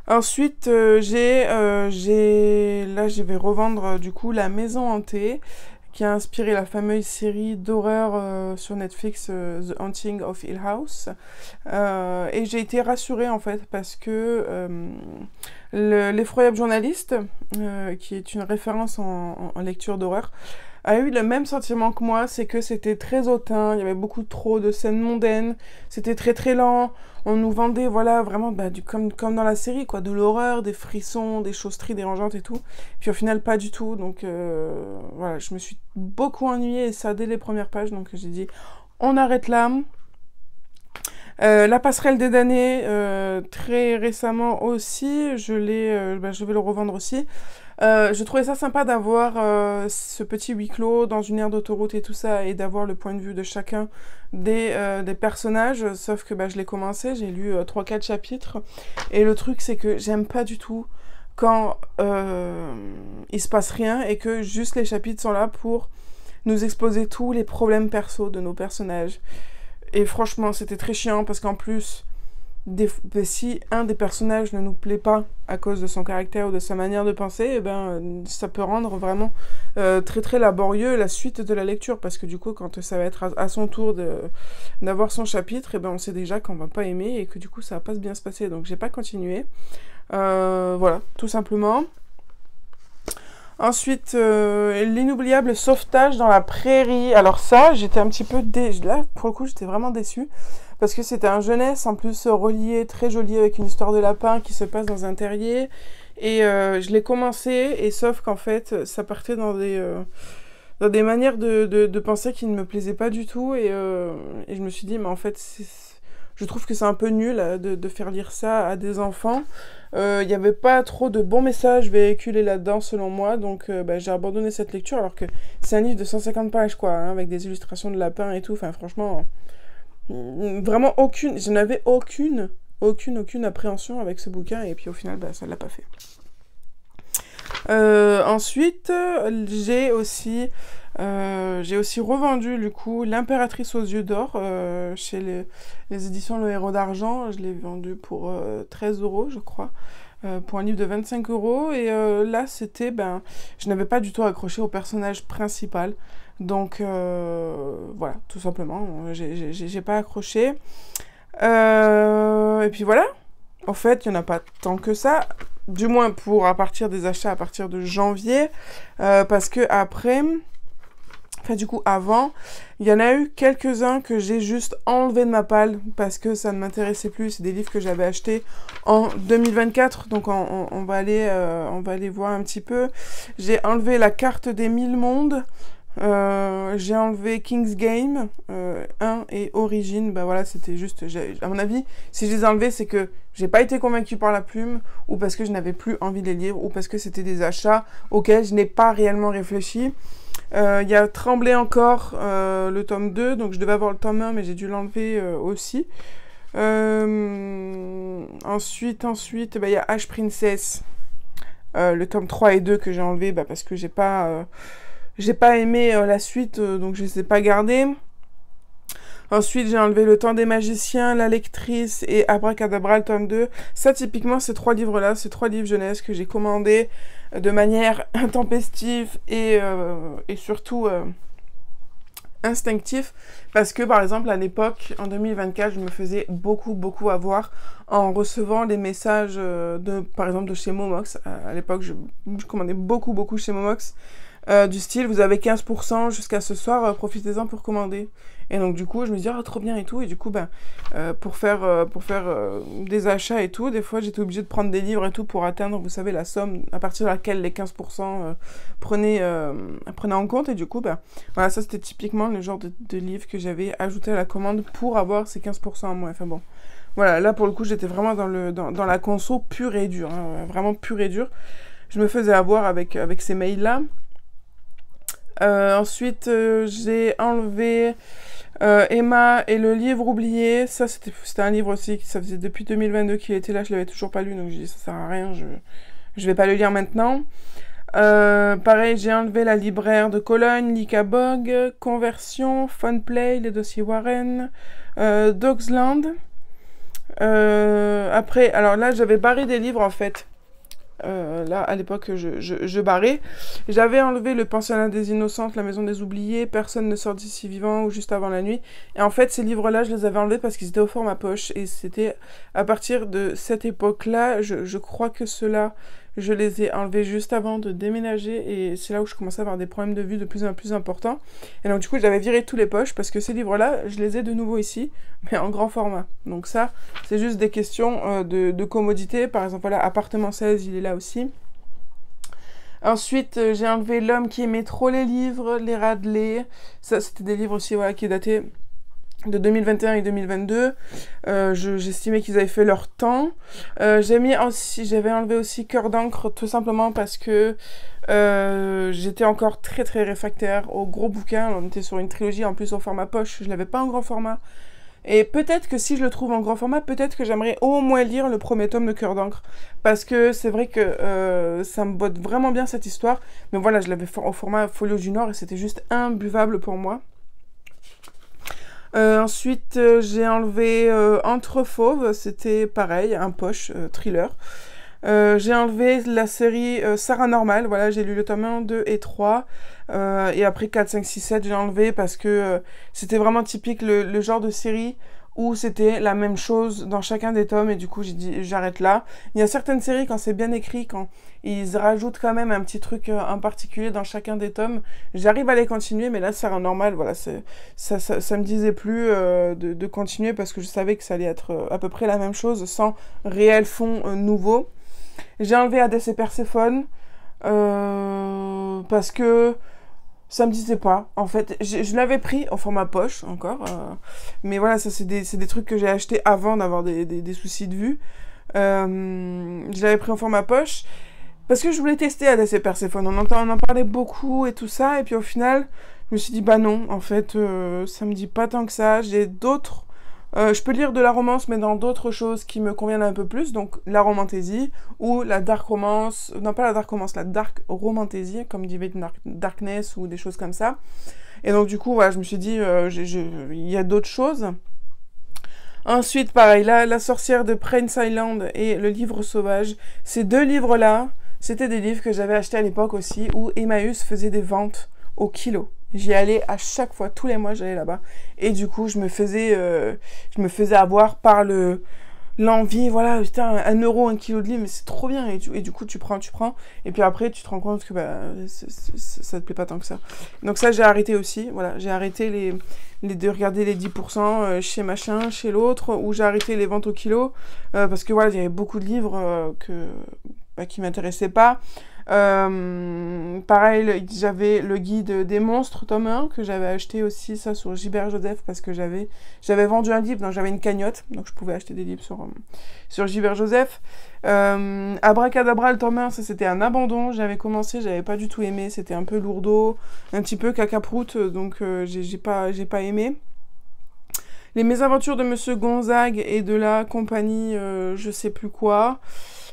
[SPEAKER 1] Ensuite, là, je vais revendre du coup La Maison Hantée, qui a inspiré la fameuse série d'horreur sur Netflix, The Haunting of Hill House. Et j'ai été rassurée en fait parce que l'effroyable journaliste, qui est une référence en lecture d'horreur, a eu le même sentiment que moi, c'est que c'était très hautain, il y avait beaucoup trop de scènes mondaines, c'était très très lent, on nous vendait, voilà, vraiment, comme dans la série, quoi, de l'horreur, des frissons, des choses très dérangeantes et tout, puis au final, pas du tout, donc voilà, je me suis beaucoup ennuyée, et ça dès les premières pages, donc j'ai dit, on arrête là. La Passerelle des damnés, très récemment aussi, je vais le revendre aussi. Je trouvais ça sympa d'avoir ce petit huis clos dans une aire d'autoroute et tout ça, et d'avoir le point de vue de chacun des personnages, sauf que je l'ai commencé, j'ai lu 3-4 chapitres, et le truc c'est que j'aime pas du tout quand il se passe rien, et que juste les chapitres sont là pour nous exposer tous les problèmes perso de nos personnages. Et franchement, c'était très chiant, parce qu'en plus, si un des personnages ne nous plaît pas à cause de son caractère ou de sa manière de penser, eh ben, ça peut rendre vraiment très très laborieux la suite de la lecture, parce que du coup, quand ça va être à son tour d'avoir son chapitre, eh ben, on sait déjà qu'on va pas aimer et que du coup, ça va pas bien se passer. Donc, j'ai pas continué. Voilà, tout simplement. Ensuite, l'inoubliable Sauvetage dans la prairie. Alors ça, j'étais un petit peu... Là, pour le coup, j'étais vraiment déçue. Parce que c'était un jeunesse, en plus relié, très joli, avec une histoire de lapin qui se passe dans un terrier. Et je l'ai commencé, et sauf qu'en fait, ça partait dans des manières de penser qui ne me plaisaient pas du tout. Et je me suis dit, mais en fait, Je trouve que c'est un peu nul de faire lire ça à des enfants. Il n'y avait pas trop de bons messages véhiculés là-dedans, selon moi, donc j'ai abandonné cette lecture, alors que c'est un livre de 150 pages, quoi, hein, avec des illustrations de lapins et tout. Enfin, franchement, vraiment je n'avais aucune appréhension avec ce bouquin, et puis au final, ça ne l'a pas fait. Ensuite, j'ai aussi revendu du coup L'Impératrice aux yeux d'or chez les éditions Le Héros d'Argent. Je l'ai vendu pour 13 € je crois, pour un livre de 25 €. Et là, c'était, je n'avais pas du tout accroché au personnage principal. Donc voilà, tout simplement, j'ai pas accroché. Et puis voilà, en fait, il n'y en a pas tant que ça. Du moins à partir des achats à partir de janvier, parce que après, enfin du coup avant, il y en a eu quelques-uns que j'ai juste enlevé de ma palle parce que ça ne m'intéressait plus. C'est des livres que j'avais achetés en 2024, donc on va aller voir un petit peu. J'ai enlevé La Carte des 1000 mondes. J'ai enlevé King's Game 1 et Origine. Voilà, c'était juste, à mon avis, si je les ai enlevés, c'est que j'ai pas été convaincue par la plume, ou parce que je n'avais plus envie de les lire, ou parce que c'était des achats auxquels je n'ai pas réellement réfléchi. Il y a Trembler encore, le tome 2, donc je devais avoir le tome 1, mais j'ai dû l'enlever aussi. Ensuite, il y a H Princess, le tome 3 et 2 que j'ai enlevé parce que j'ai pas aimé la suite, donc je les ai pas gardés. Ensuite, j'ai enlevé Le Temps des magiciens, La lectrice et Abracadabra, le tome 2. Ça, typiquement, ces 3 livres-là, ces 3 livres jeunesse que j'ai commandés de manière intempestive et surtout instinctif. Parce que, par exemple, à l'époque, en 2024, je me faisais beaucoup avoir en recevant les messages, par exemple, de chez Momox. À l'époque, je commandais beaucoup chez Momox. Du style, vous avez 15% jusqu'à ce soir, profitez-en pour commander. Et donc du coup, je me dis, trop bien et tout. Et du coup, pour faire des achats et tout, des fois, j'étais obligée de prendre des livres et tout pour atteindre, vous savez, la somme à partir de laquelle les 15% prenaient en compte. Et du coup, voilà, ça c'était typiquement le genre de livre que j'avais ajouté à la commande pour avoir ces 15% en moins. Enfin bon, voilà, là pour le coup, j'étais vraiment dans la conso pure et dure, hein, vraiment pure et dure. Je me faisais avoir avec ces mails-là. Ensuite, j'ai enlevé Emma et le livre oublié. Ça, c'était un livre aussi, ça faisait depuis 2022 qu'il était là, je l'avais toujours pas lu, donc j'ai dit, ça sert à rien, je vais pas le lire maintenant. Pareil, j'ai enlevé La libraire de Cologne, Lika Bog, Conversion, Fun Play, Les dossiers Warren, Dogsland. Après, alors là, j'avais barré des livres, en fait. Là, à l'époque, je barrais. J'avais enlevé Le pensionnat des innocentes, La maison des oubliés, Personne ne sort d'ici vivant ou Juste avant la nuit. Et en fait, ces livres-là, je les avais enlevés parce qu'ils étaient au format poche. Et c'était à partir de cette époque-là, je crois que ceux-là, je les ai enlevés juste avant de déménager. Et c'est là où je commençais à avoir des problèmes de vue de plus en plus importants. Et donc, du coup, j'avais viré tous les poches parce que ces livres-là, je les ai de nouveau ici, mais en grand format. Donc ça, c'est juste des questions de commodité. Par exemple, voilà, Appartement 16, il est là aussi. Ensuite, j'ai enlevé L'homme qui aimait trop les livres, Les Radley. Ça, c'était des livres aussi, voilà, qui dataient de 2021 et 2022. J'estimais qu'ils avaient fait leur temps. J'avais enlevé aussi Cœur d'encre, tout simplement parce que j'étais encore très réfractaire aux gros bouquins. On était sur une trilogie, en plus au format poche, je l'avais pas en grand format. Et peut-être que si je le trouve en grand format, peut-être que j'aimerais au moins lire le premier tome de Cœur d'encre. Parce que c'est vrai que ça me botte vraiment bien cette histoire. Mais voilà, je l'avais au format Folio du Nord et c'était juste imbuvable pour moi. Ensuite, j'ai enlevé Entre Fauves, c'était pareil, un poche thriller. J'ai enlevé la série Sarah Normal, voilà, j'ai lu le tome 1, 2 et 3. Et après 4, 5, 6, 7, j'ai enlevé parce que c'était vraiment typique le genre de série où c'était la même chose dans chacun des tomes et du coup j'ai dit j'arrête là. Il y a certaines séries quand c'est bien écrit, quand ils rajoutent quand même un petit truc en particulier dans chacun des tomes, j'arrive à les continuer, mais là c'est un normal, voilà, ça me disait plus de continuer parce que je savais que ça allait être à peu près la même chose sans réel fond nouveau. J'ai enlevé Hadès et Perséphone parce que ça me disait pas. En fait, je l'avais pris au format poche encore. Mais voilà, ça c'est des trucs que j'ai achetés avant d'avoir des soucis de vue. Je l'avais pris en format poche parce que je voulais tester ADC Perséphone. On en parlait beaucoup et tout ça. Et puis au final, je me suis dit, bah non, en fait, ça me dit pas tant que ça. J'ai d'autres... je peux lire de la romance, mais dans d'autres choses qui me conviennent un peu plus. Donc la romantasy ou la dark romance. Non, pas la dark romance, la dark romantasy, comme Divine Darkness ou des choses comme ça. Et donc du coup, voilà, je me suis dit, il y a d'autres choses. Ensuite, pareil, la sorcière de Prince Island et le livre sauvage. Ces deux livres-là, c'était des livres que j'avais achetés à l'époque aussi, où Emmaüs faisait des ventes au kilo. J'y allais à chaque fois, tous les mois, j'allais là-bas. Et du coup, je me faisais avoir par l'envie, voilà, putain, 1 euro, 1 kilo de livres, mais c'est trop bien. Et du coup, tu prends. Et puis après, tu te rends compte que ça te plaît pas tant que ça. Donc ça, j'ai arrêté aussi. Voilà, j'ai arrêté de regarder les 10% chez machin, chez l'autre, ou j'ai arrêté les ventes au kilo. Parce que voilà, il y avait beaucoup de livres qui m'intéressaient pas. Pareil, j'avais le guide des monstres, tome 1, que j'avais acheté aussi, ça, sur Gilbert Joseph, parce que j'avais vendu un livre, donc j'avais une cagnotte, donc je pouvais acheter des livres sur Gilbert Joseph. Abracadabra, le tome 1, ça c'était un abandon, j'avais commencé, j'avais pas du tout aimé, c'était un peu lourdeau, un petit peu cacaproute, donc j'ai pas aimé. Les mésaventures de Monsieur Gonzague et de la compagnie je sais plus quoi,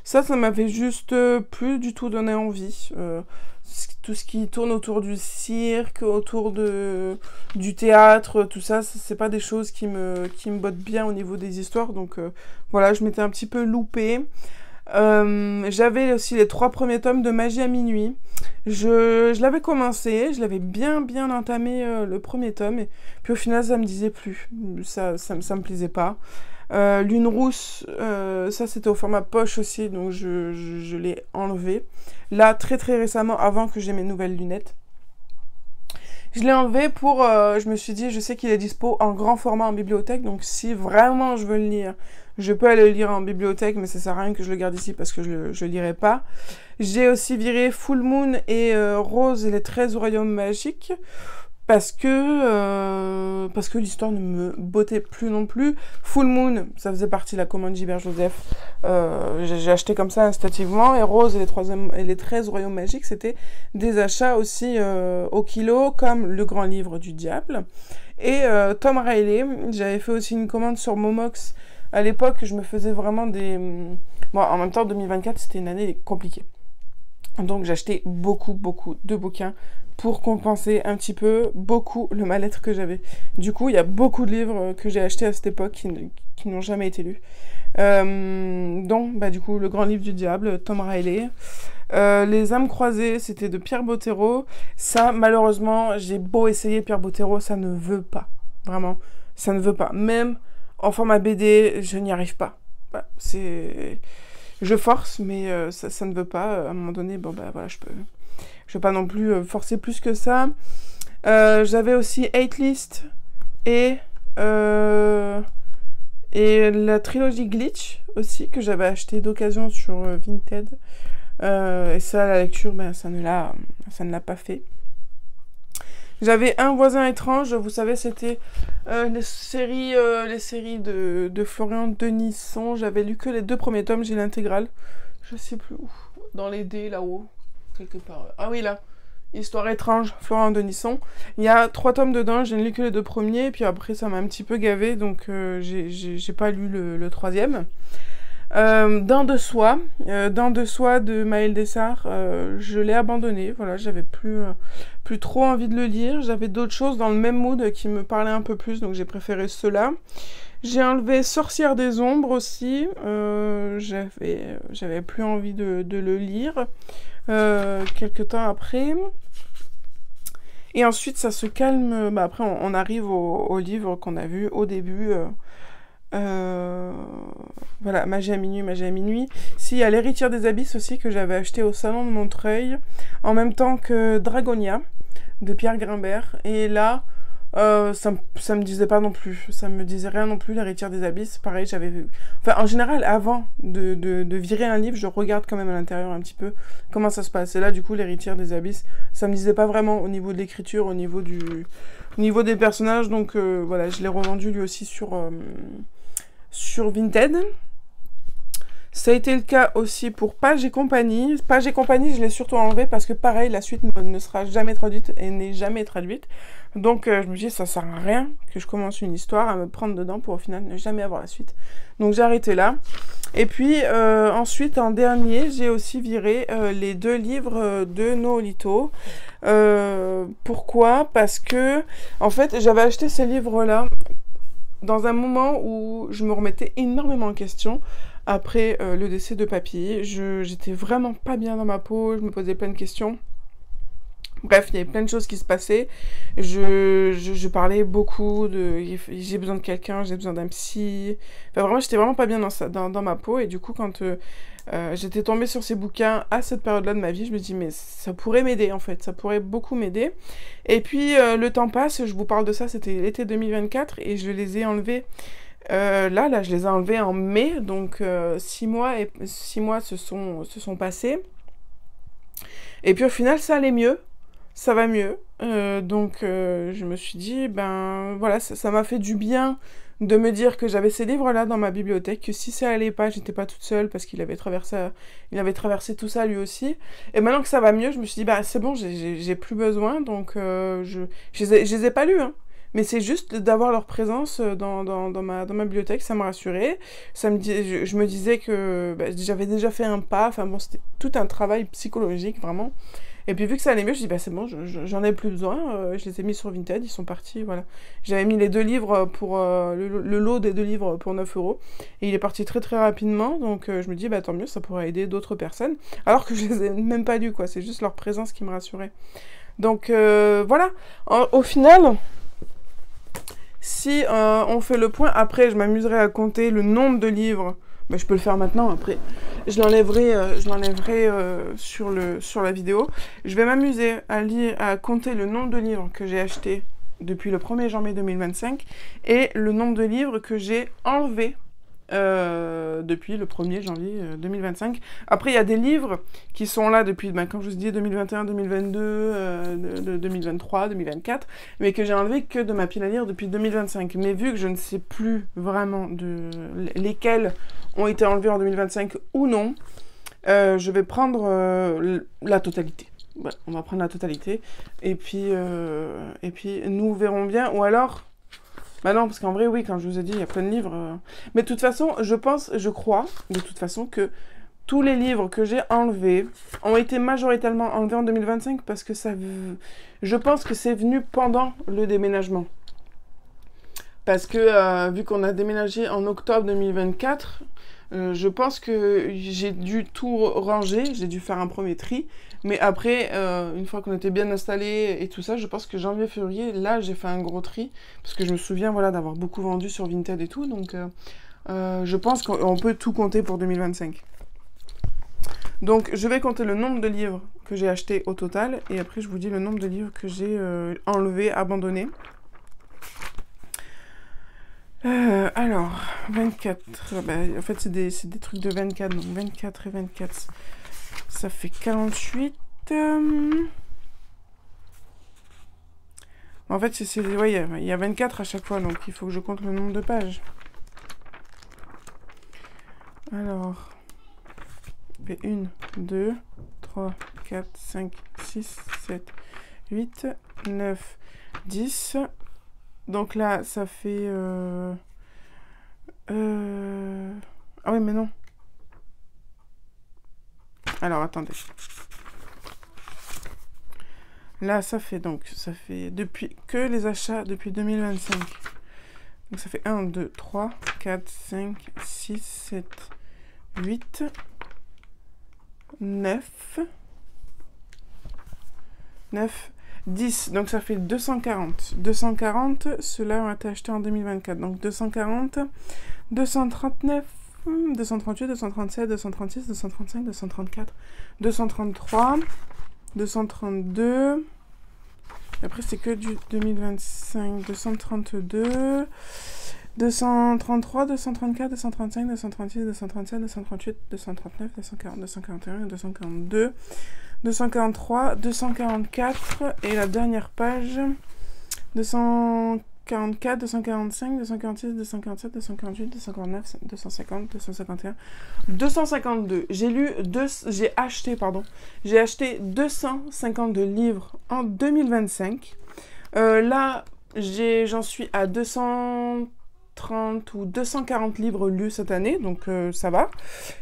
[SPEAKER 1] ça m'avait juste plus du tout donné envie. Tout ce qui tourne autour du cirque, autour du théâtre, tout ça, c'est pas des choses qui me bottent bien au niveau des histoires, donc voilà, je m'étais un petit peu loupée. J'avais aussi les 3 premiers tomes de Magie à minuit. Je l'avais commencé, je l'avais bien entamé le premier tome, et puis au final ça me disait plus, ça me plaisait pas. Lune rousse, ça c'était au format poche aussi, donc je l'ai enlevé. Là, très récemment, avant que j'ai mes nouvelles lunettes. Je l'ai enlevé pour... je me suis dit, je sais qu'il est dispo en grand format en bibliothèque, donc si vraiment je veux le lire, je peux aller le lire en bibliothèque, mais ça sert à rien que je le garde ici parce que je lirai pas. J'ai aussi viré Full Moon et Rose et les 13 royaumes magiques, parce que l'histoire ne me bottait plus non plus. Full Moon, ça faisait partie de la commande Gilbert Joseph. J'ai acheté comme ça instinctivement. Et Rose et les 13 royaumes magiques, c'était des achats aussi au kilo, comme le grand livre du diable. Et Tom Riley, j'avais fait aussi une commande sur Momox. À l'époque, je me faisais vraiment des... Bon, en même temps, 2024, c'était une année compliquée. Donc j'achetais beaucoup de bouquins pour compenser un petit peu le mal-être que j'avais. Du coup, il y a beaucoup de livres que j'ai achetés à cette époque qui n'ont jamais été lus. Donc, du coup, le grand livre du diable, Tom Riley. Les âmes croisées, c'était de Pierre Bottero. Ça, malheureusement, j'ai beau essayer Pierre Bottero, ça ne veut pas. Vraiment, ça ne veut pas. Même en format BD, je n'y arrive pas. Voilà, je force, mais ça ne veut pas. À un moment donné, voilà, je vais pas non plus forcer plus que ça. J'avais aussi Hate List et la trilogie Glitch aussi, que j'avais acheté d'occasion sur Vinted. Et ça, la lecture, ça ne l'a pas fait. J'avais Un voisin étrange, vous savez, c'était les séries de Florian Denisson. J'avais lu que les 2 premiers tomes, j'ai l'intégrale. Je sais plus où. Dans les dés, là-haut. Quelque part. Ah oui, là. Histoire étrange, Florian Denisson. Il y a 3 tomes dedans, je n'ai lu que les 2 premiers, puis après ça m'a un petit peu gavé, donc j'ai pas lu le 3e. Dents de soie de Maël Dessart, je l'ai abandonné, voilà, j'avais plus trop envie de le lire, j'avais d'autres choses dans le même mood qui me parlaient un peu plus, donc j'ai préféré cela. J'ai enlevé Sorcière des ombres aussi, j'avais plus envie de le lire, quelques temps après. Et ensuite ça se calme, après on arrive au livre qu'on a vu au début, voilà, Magie à minuit. Si, il y a L'héritière des abysses aussi, que j'avais acheté au salon de Montreuil, en même temps que Dragonia, de Pierre Grimbert. Et là, ça me disait pas non plus, ça me disait rien non plus, L'héritière des abysses. Pareil, j'avais vu... Enfin, en général, avant de virer un livre, je regarde quand même à l'intérieur un petit peu comment ça se passe. Et là, du coup, L'héritière des abysses, ça me disait pas vraiment au niveau de l'écriture, au niveau des personnages. Donc voilà, je l'ai revendu lui aussi sur Vinted. Ça a été le cas aussi pour Page et compagnie. Page et compagnie, je l'ai surtout enlevé parce que pareil, la suite ne sera jamais traduite et n'est jamais traduite. Donc je me dis, ça sert à rien que je commence une histoire à me prendre dedans pour au final ne jamais avoir la suite. Donc j'ai arrêté là. Et puis ensuite, en dernier, j'ai aussi viré les 2 livres de Nolito. Pourquoi? Parce que, en fait, j'avais acheté ces livres-là dans un moment où je me remettais énormément en question. Après le décès de papy, j'étais vraiment pas bien dans ma peau, je me posais plein de questions. Bref, il y avait plein de choses qui se passaient. Je parlais beaucoup de... J'ai besoin de quelqu'un, j'ai besoin d'un psy. Enfin, vraiment, j'étais vraiment pas bien dans ma peau. Et du coup, quand j'étais tombée sur ces bouquins à cette période-là de ma vie, je me dis, mais ça pourrait m'aider, en fait. Ça pourrait beaucoup m'aider. Et puis, le temps passe. Je vous parle de ça, c'était l'été 2024. Et je les ai enlevés... Là, je les ai enlevés en mai, donc 6 mois se sont passés. Et puis au final, ça allait mieux, ça va mieux. Donc je me suis dit, ben voilà, ça m'a fait du bien de me dire que j'avais ces livres-là dans ma bibliothèque, que si ça allait pas, j'étais pas toute seule parce qu'il avait traversé tout ça lui aussi. Et maintenant que ça va mieux, je me suis dit, bah c'est bon, j'ai plus besoin, donc je les ai pas lus, hein. Mais c'est juste d'avoir leur présence dans ma bibliothèque, ça me rassurait. Je me disais que bah, j'avais déjà fait un pas, enfin bon, c'était tout un travail psychologique, vraiment. Et puis vu que ça allait mieux, je dis, bah c'est bon, j'en ai plus besoin, je les ai mis sur Vinted, ils sont partis, voilà. J'avais mis les 2 livres pour, le lot des 2 livres pour 9 €, et il est parti très très rapidement, donc je me dis, bah tant mieux, ça pourrait aider d'autres personnes, alors que je les ai même pas lus, quoi, c'est juste leur présence qui me rassurait. Donc voilà, au final... Si on fait le point, après je m'amuserai à compter le nombre de livres. Ben, je peux le faire maintenant, après je l'enlèverai sur la vidéo. Je vais m'amuser à compter le nombre de livres que j'ai achetés depuis le 1er janvier 2025 et le nombre de livres que j'ai enlevés depuis le 1er janvier 2025. Après, il y a des livres qui sont là depuis, comme je vous dis, 2021, 2022, 2023, 2024, mais que j'ai enlevé que de ma pile à lire depuis 2025. Mais vu que je ne sais plus vraiment lesquels ont été enlevés en 2025 ou non, je vais prendre la totalité. Ouais, on va prendre la totalité. Et puis nous verrons bien. Ou alors... Bah non, parce qu'en vrai, oui, comme je vous ai dit, il y a plein de livres. Mais de toute façon, je crois, de toute façon, que tous les livres que j'ai enlevés ont été majoritairement enlevés en 2025 parce que je pense que c'est venu pendant le déménagement. Parce que, vu qu'on a déménagé en octobre 2024, je pense que j'ai dû tout ranger, j'ai dû faire un premier tri. Mais après, une fois qu'on était bien installé et tout ça, je pense que janvier, février, là, j'ai fait un gros tri. Parce que je me souviens, voilà, d'avoir beaucoup vendu sur Vinted et tout. Donc, je pense qu'on peut tout compter pour 2025. Donc, je vais compter le nombre de livres que j'ai achetés au total. Et après, je vous dis le nombre de livres que j'ai enlevés, abandonnés. Alors, 24. En fait, c'est des trucs de 24. Donc, 24 et 24... Ça fait 48. En fait, ouais, il y a 24 à chaque fois, donc il faut que je compte le nombre de pages. Alors, 1, 2, 3, 4, 5, 6, 7, 8, 9, 10. Donc là, ça fait... Ah oui, mais non. Alors, attendez. Là, ça fait depuis que les achats depuis 2025. Donc, ça fait 1, 2, 3, 4, 5, 6, 7, 8, 9, 10. Donc, ça fait 240. 240, ceux-là ont été achetés en 2024. Donc, 240, 239, 238, 237, 236, 235, 234, 233, 232. Après, c'est que du 2025. 232, 233, 234, 235, 236, 237, 238, 239, 240, 241 et 242. 243, 244 et la dernière page 244, 245, 246, 247, 248, 249, 250, 251, 252. J'ai acheté 252 livres en 2025. Là, j'en suis à 230 ou 240 livres lus cette année, donc ça va.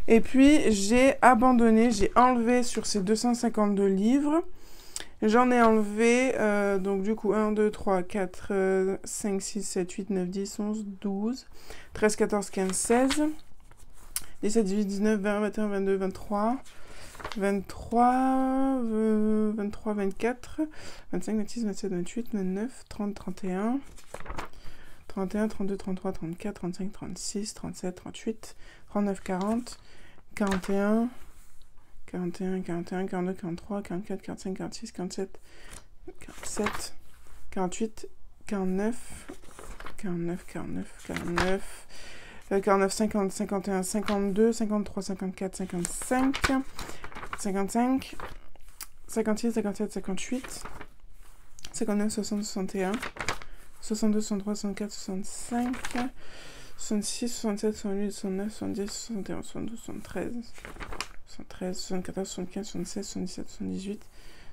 [SPEAKER 1] Et puis, j'ai abandonné, j'ai enlevé sur ces 252 livres, j'en ai enlevé, donc du coup, 1, 2, 3, 4, 5, 6, 7, 8, 9, 10, 11, 12, 13, 14, 15, 16, 17, 18, 19, 20, 21, 22, 23... 23, 24, 25, 26, 27, 28, 29, 30, 31, 31, 32, 33, 34, 35, 36, 37, 38, 39, 40, 41, 41, 41, 42, 43, 44, 45, 46, 47, 47, 48, 49, 49, 49, 49, 49, 50, 51, 52, 53, 54, 55, 55, 56, 57, 58, 59, 60, 61, 62, 63, 64, 65, 66, 67, 68, 69, 70, 71, 72, 73, 73, 74, 75, 76, 77, 78,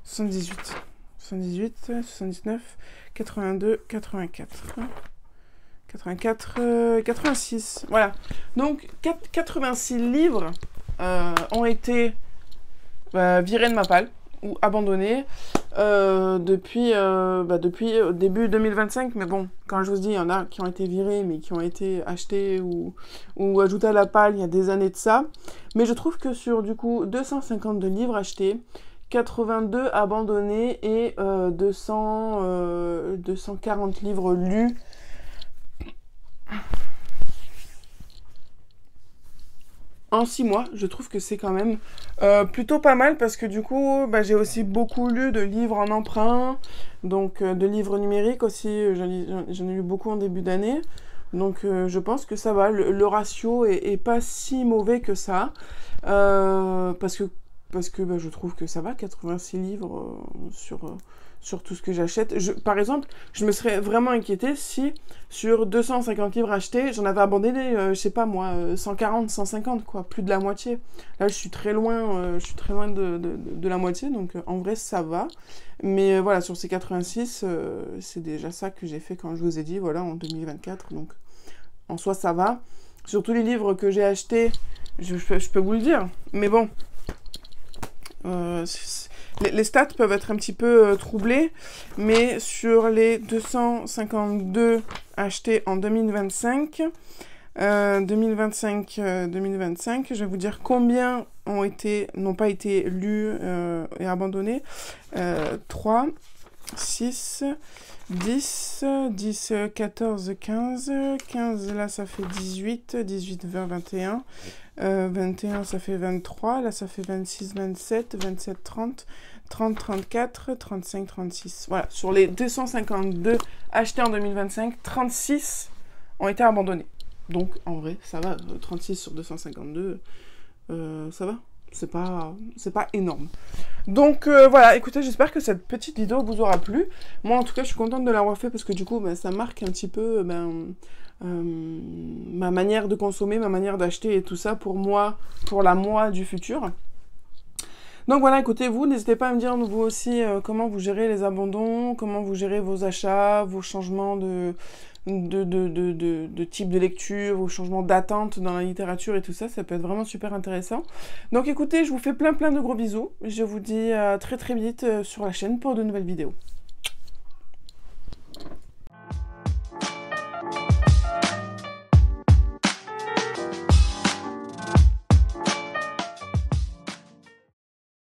[SPEAKER 1] 78, 78, 79, 82, 84... 84, 86, voilà. Donc, 86 livres ont été virés de ma palle ou abandonnés depuis début 2025. Mais bon, quand je vous dis, il y en a qui ont été virés, mais qui ont été achetés ou ajoutés à la palle il y a des années de ça. Mais je trouve que sur, du coup, 252 livres achetés, 82 abandonnés et 240 livres lus, en 6 mois, je trouve que c'est quand même plutôt pas mal parce que du coup, j'ai aussi beaucoup lu de livres en emprunt, donc de livres numériques aussi, j'en ai lu beaucoup en début d'année. Donc je pense que ça va, le ratio est pas si mauvais que ça, parce que je trouve que ça va, 86 livres sur tout ce que j'achète. Par exemple, je me serais vraiment inquiétée si sur 250 livres achetés, j'en avais abandonné, je sais pas moi, 140, 150, quoi, plus de la moitié. Là, je suis très loin de la moitié, donc en vrai, ça va. Mais voilà, sur ces 86, c'est déjà ça que j'ai fait quand je vous ai dit, voilà, en 2024, donc en soi, ça va. Sur tous les livres que j'ai achetés, je peux vous le dire, mais bon, les stats peuvent être un petit peu troublées, mais sur les 252 achetés en 2025, 2025, je vais vous dire combien n'ont pas été lus et abandonnés. 3, 6, 10, 10, 14, 15, 15 là ça fait 18, 18, 20, 21, 21 ça fait 23, là ça fait 26, 27, 27, 30, 30, 34, 35, 36. Voilà, sur les 252 achetés en 2025, 36 ont été abandonnés. Donc en vrai, ça va, 36 sur 252, ça va. C'est pas énorme. Donc voilà, écoutez, j'espère que cette petite vidéo vous aura plu. Moi, en tout cas, je suis contente de l'avoir fait parce que du coup, ça marque un petit peu ma manière de consommer, ma manière d'acheter et tout ça pour moi, pour la moi du futur. Donc voilà, écoutez, vous, n'hésitez pas à me dire, vous aussi, comment vous gérez les abandons, comment vous gérez vos achats, vos changements de type de lecture, vos changements d'attente dans la littérature et tout ça, ça peut être vraiment super intéressant. Donc écoutez, je vous fais plein de gros bisous. Je vous dis à très vite sur la chaîne pour de nouvelles vidéos.